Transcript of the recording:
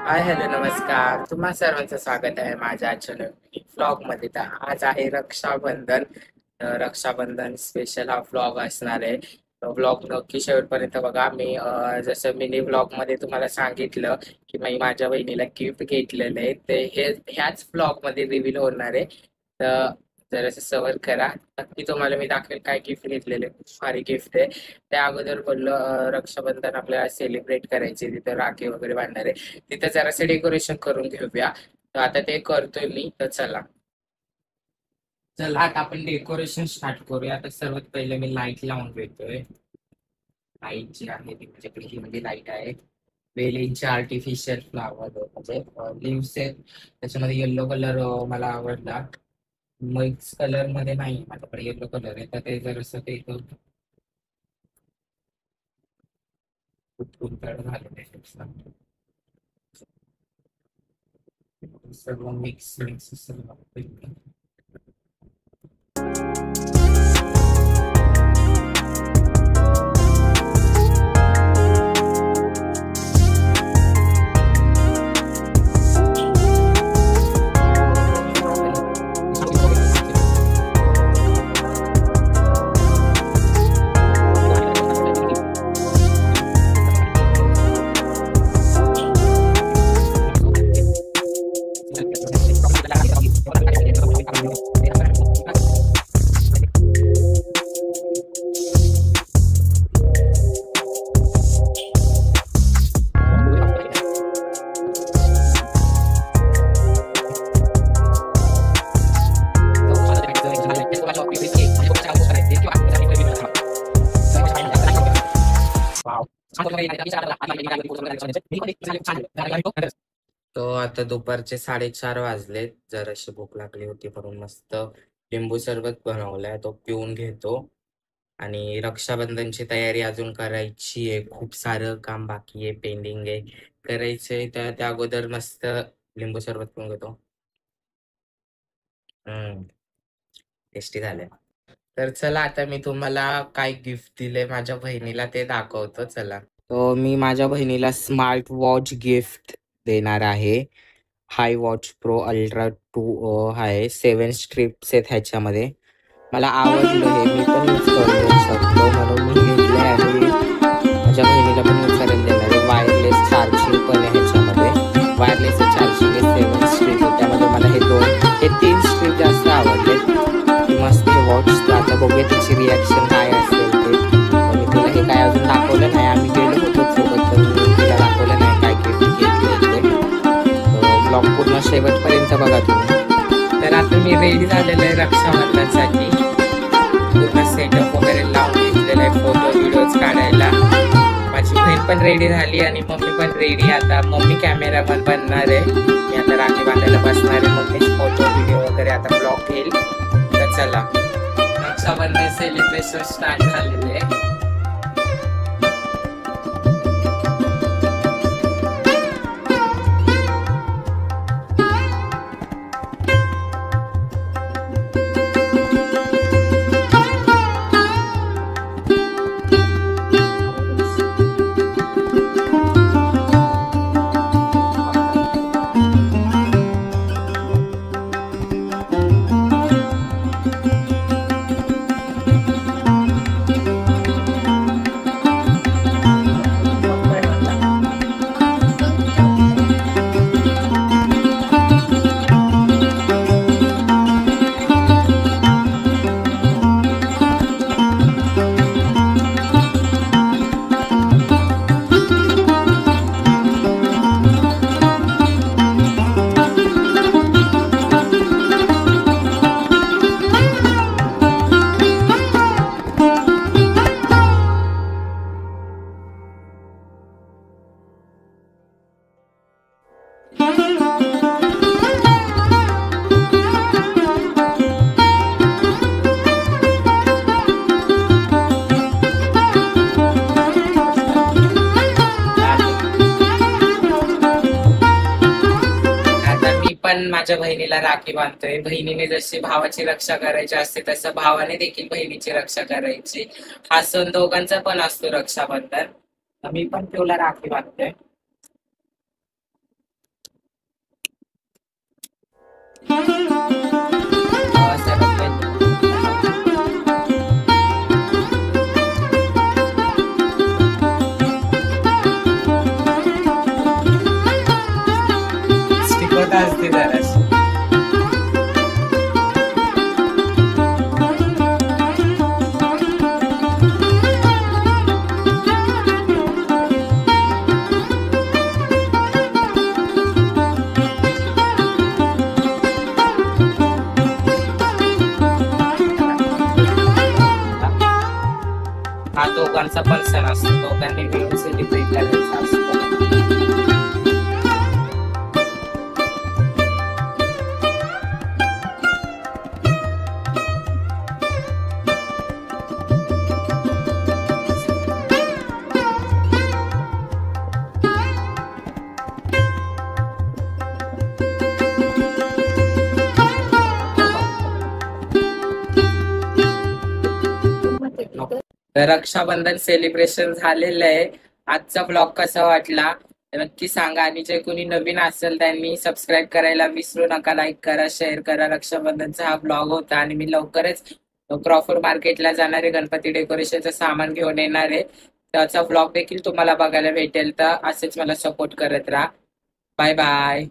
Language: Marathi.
हाय हॅलो नमस्कार. तुम्हा सर्वांचं स्वागत आहे माझ्या आजच्या नवीन व्लॉग मध्ये. तर आज आहे रक्षाबंधन. रक्षाबंधन स्पेशल हा व्लॉग असणार आहे. व्लॉग नक्की शेवटपर्यंत बघा. मी जसं मिनी व्लॉग मध्ये तुम्हाला सांगितलं की मी माझ्या बहिणीला गिफ्ट घेतलेलं आहे, ते ह्याच व्लॉग मध्ये रिव्हील होणार आहे. तर जरासं सबर करा. नक्की तुम्हाला मी दाखवेल काय गिफ्ट घेतलेले. खूप भारी गिफ्ट आहे. त्या अगोदर बोललो रक्षाबंधन आपल्याला सेलिब्रेट करायचे, तिथं राखी वगैरे बांधणार आहे, तिथं जरासं डेकोरेशन करून घेऊया. तर आता ते करतोय मी. तर चला चला आता आपण डेकोरेशन स्टार्ट करूया. आता सर्वात पहिले मी लाईट लावून घेतोय. लाईट जी आहे ती माझ्याकडे ही म्हणजे लाईट आहे. वेलींचे आर्टिफिशियल फ्लावर म्हणजे लिव्स आहेत. त्याच्यामध्ये येल्लो कलर मला आवडला. मिक्स कलर मध्ये नाही, माझ्याकडे येल्लो कलर आहे, तर ते जरासं ते गुंतड झालेलं आहे. सर्व मिक्स मिक्स सर्व तो आता दुपारचे 4:30 वाजलेत. जराशी भूक लागली होती म्हणून मस्त लिंबू सरबत बनवलाय, तो पिऊन घेतो. आणि रक्षाबंधनची तयारी अजून करायची आहे. खूप सारं काम बाकी आहे, पेंडिंग आहे, करायचंय. तर त्या अगोदर मस्त लिंबू सरबत पिऊन घेतो. हम्म टेस्टी झालंय. तर चला आता मी तुम्हाला काय गिफ्ट दिले माझ्या बहिणीला ते दाखवतो. चला. तो मी माझ्या बहिणीला स्मार्ट वॉच गिफ्ट देणार आहे. हाय वॉच प्रो अल्ट्रा 2 आहे. 7 स्ट्रिप्स आहेत ह्याच्यामध्ये. मला आवडलं हे. मी पण यूज करू शकतो म्हणून मी घेतलंय आणि माझ्या बहिणीला पण यूज करायला देणार आहे. वायरलेस चार्जिंग पण आहे ह्याच्यामध्ये. वायरलेस चार्जिंग आहे. 7 स्ट्रीप आहे. त्यामध्ये मला हे 3 स्ट्रीप जास्त आवडले. मस्त हे वॉच. आता बघूया तिची रिॲक्शन काय असेल ते. मी तिला हे काय अजून दाखवलं नाही. आम्ही गेलो होतो सोबत, तर मी तिला दाखवलं नाही काय गिफ्ट घेतलंय ते. ब्लॉग पूर्ण शेवटपर्यंत बघा तुम्ही. तर आता मी रेडी झालेलो आहे रक्षाबंधनसाठी. पूर्ण सेटअप वगैरे लावून घेतलेला आहे फोटो व्हिडिओज काढायला. माझी बहीण पण रेडी झाली आणि मम्मी पण रेडी. आता मम्मी कॅमेरामन बनणार आहे. मी आता राखी बांधायला बसणार आहे. मम्मी फोटो व्हिडिओ वगैरे आता ब्लॉग घेईल. तर चला रक्षाबंधन सेलिब्रेशन स्टार्ट झालेले आहे. पण माझ्या बहिणीला राखी बांधतोय. बहिणीने जशी भावाची रक्षा करायची असते तसं भावाने देखील बहिणीची रक्षा करायची. हा सण दोघांचा पण असतो रक्षाबंधन. मी पण तुला राखी बांधतोय. सर्वात पहिले शिकवत असते जराशी. हा दोघांचा पण सण असतो, दोघांनी मिळून सेलिब्रेट करायचा असतो. तर रक्षाबंधन सेलिब्रेशन झालेलं आहे. आजचा ब्लॉग कसा वाटला नक्की सांगा, आणि जे कोणी नवीन असेल त्यांनी सबस्क्राईब करायला विसरू नका. लाईक करा, शेअर करा. रक्षाबंधनचा हा ब्लॉग होता आणि मी लवकरच क्रॉफर्ड मार्केटला जाणारे गणपती डेकोरेशनचं सामान घेऊन येणार आहे. त्याचा ब्लॉग देखील तुम्हाला बघायला भेटेल. तर असेच मला सपोर्ट करत राहा. Bye bye.